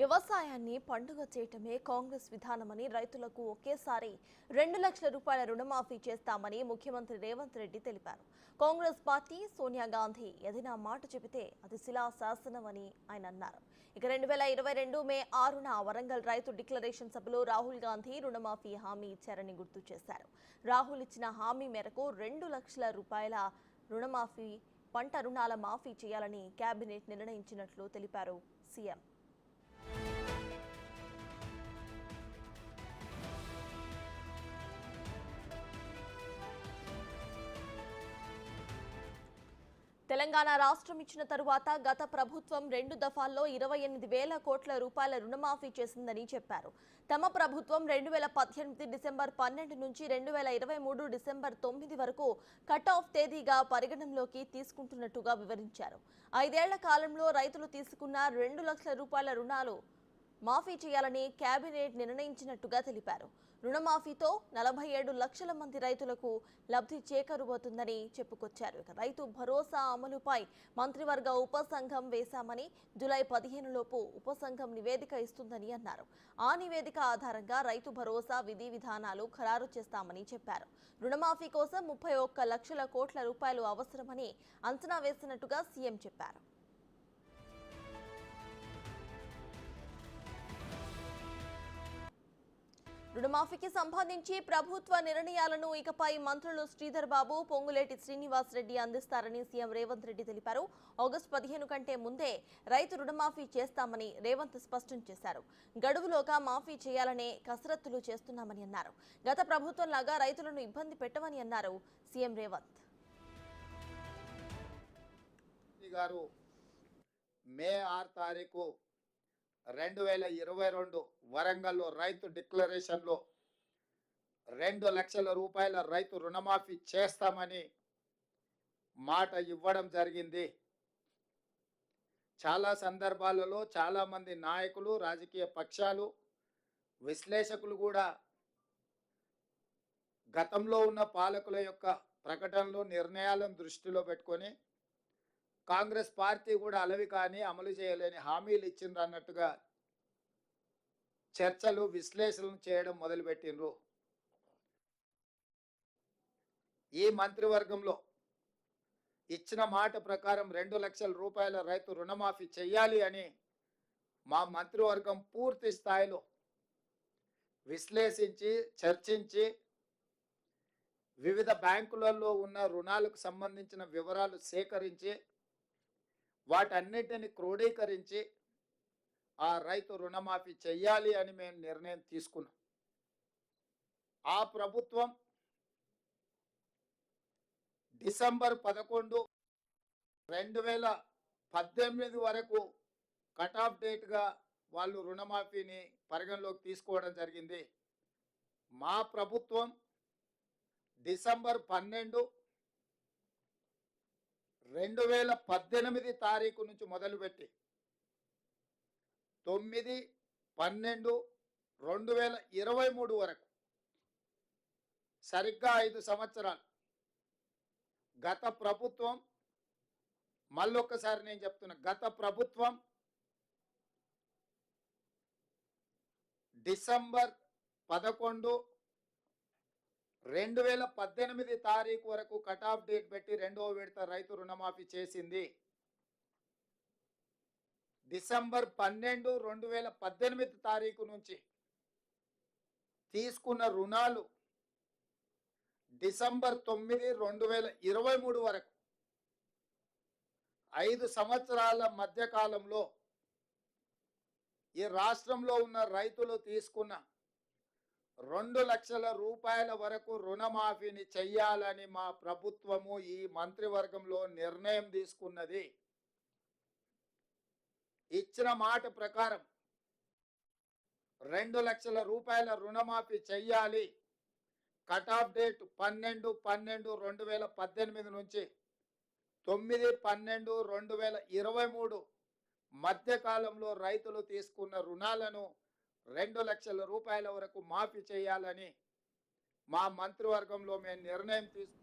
వ్యవసాయాన్ని పండుగ చేయటమే కాంగ్రెస్ విధానమని రైతులకు ఒకేసారి 2 లక్షల రూపాయల రుణమాఫీ చేస్తామని ముఖ్యమంత్రి రేవంత్ రెడ్డి తెలిపారు. కాంగ్రెస్ పార్టీ సోనియా గాంధీ ఏదైనా మాట చెబితే అది శిలా శాసనమని ఆయన అన్నారు. ఇక 2022 మే 6న వరంగల్ రైతు డిక్లరేషన్ సభలో రాహుల్ గాంధీ రుణమాఫీ హామీ ఇచ్చారని గుర్తు చేశారు. రాహుల్ ఇచ్చిన హామీ మేరకు 2 లక్షల రూపాయల రుణమాఫీ, పంట రుణాల మాఫీ చేయాలని కేబినెట్ నిర్ణయించినట్లు తెలిపారు సీఎం. తెలంగాణ రాష్ట్రం ఇచ్చిన తరువాత గత ప్రభుత్వం 2 దఫాల్లో 28,000 కోట్ల రూపాయల రుణమాఫీ చేసిందని చెప్పారు. తమ ప్రభుత్వం 2018 డిసెంబర్ 12 నుంచి 2023 డిసెంబర్ 9 వరకు కట్ ఆఫ్ తేదీగా పరిగణనలోకి తీసుకుంటున్నట్టుగా వివరించారు. 5 ఏళ్ల కాలంలో రైతులు తీసుకున్న 2 లక్షల రూపాయల రుణాలు మాఫీ చేయాలని కేబినెట్ నిర్ణయించినట్టుగా తెలిపారు. రుణమాఫీతో 47 లక్షల మంది రైతులకు లబ్ధి చేకూరబోతుందని చెప్పుకొచ్చారు. రైతు భరోసా అమలుపై మంత్రివర్గ ఉపసంఘం వేశామని, జూలై 15 లోపు ఉపసంఘం నివేదిక ఇస్తుందని అన్నారు. ఆ నివేదిక ఆధారంగా రైతు భరోసా విధి విధానాలు ఖరారు చేస్తామని చెప్పారు. రుణమాఫీ కోసం 31 లక్షల కోట్ల రూపాయలు అవసరమని అంచనా వేసినట్టుగా సీఎం చెప్పారు. రుణమాఫీకి సంబంధించి ప్రభుత్వ నిర్ణయాలను ఇకపై మంత్రులు శ్రీధర్ బాబు, పొంగులేటి శ్రీనివాస్ రెడ్డి అందిస్తారని సీఎం రేవంత్ రెడ్డి తెలిపారు. ఆగస్టు 15 కంటే ముందే రైతు రుణమాఫీ చేస్తామని రేవంత్ స్పష్టం చేశారు. గడువులోగా మాఫీ చేయాలనే కసరత్తులు చేస్తున్నామని అన్నారు. గత ప్రభుత్వంలాగా రైతులను ఇబ్బంది పెట్టమని అన్నారు సీఎం రేవంత్. మే 6 తారీఖు 2022 వరంగల్లో రైతు డిక్లరేషన్లో 2 లక్షల రూపాయల రైతు రుణమాఫీ చేస్తామని మాట ఇవ్వడం జరిగింది. చాలా సందర్భాలలో చాలామంది నాయకులు, రాజకీయ పక్షాలు, విశ్లేషకులు కూడా గతంలో ఉన్న పాలకుల యొక్క ప్రకటనలు, నిర్ణయాలను దృష్టిలో పెట్టుకొని కాంగ్రెస్ పార్టీ కూడా అలవి కానీ అమలు చేయలేని హామీలు ఇచ్చిండ్రు అన్నట్టుగా చర్చలు, విశ్లేషణలు చేయడం మొదలుపెట్టిండ్రు. ఈ మంత్రివర్గంలో ఇచ్చిన మాట ప్రకారం 2 లక్షల రూపాయల రైతు రుణమాఫీ చేయాలి అని మా మంత్రివర్గం పూర్తి స్థాయిలో విశ్లేషించి, చర్చించి, వివిధ బ్యాంకులలో ఉన్న రుణాలకు సంబంధించిన వివరాలు సేకరించి వాటన్నిటిని క్రోడీకరించి ఆ రైతు రుణమాఫీ చెయ్యాలి అని మేము నిర్ణయం తీసుకున్నాం. ఆ ప్రభుత్వం డిసెంబర్ 11, 2018 వరకు కట్ ఆఫ్ డేట్గా వాళ్ళు రుణమాఫీని పరిగణలోకి తీసుకోవడం జరిగింది. మా ప్రభుత్వం డిసెంబర్ 12, 2018 తారీఖు నుంచి మొదలుపెట్టి 9/12/2023 వరకు సరిగ్గా 5 సంవత్సరాలు గత ప్రభుత్వం, మళ్ళొక్కసారి నేను చెప్తున్నా, గత ప్రభుత్వం డిసెంబర్ 11, 2018 తారీఖు వరకు కట్ ఆఫ్ డేట్ పెట్టి 2వ విడత రైతు రుణమాఫీ చేసింది. డిసెంబర్ 12, 2018 తారీఖు నుంచి తీసుకున్న రుణాలు డిసెంబర్ 9, 2023 వరకు 5 సంవత్సరాల మధ్య కాలంలో ఈ రాష్ట్రంలో ఉన్న రైతులు తీసుకున్న 2 లక్షల రూపాయల వరకు రుణమాఫీని చెయ్యాలని మా ప్రభుత్వము ఈ మంత్రివర్గంలో నిర్ణయం తీసుకున్నది. ఇచ్చిన మాట ప్రకారం 2 లక్షల రూపాయల రుణమాఫీ చెయ్యాలి. కట్ ఆఫ్ డేట్ 12/12/2018 నుంచి 9/12/2023 మధ్యకాలంలో రైతులు తీసుకున్న రుణాలను 2 లక్షల రూపాయల వరకు మాఫీ చేయాలని మా మంత్రివర్గంలో మేము నిర్ణయం తీసుకున్నాం.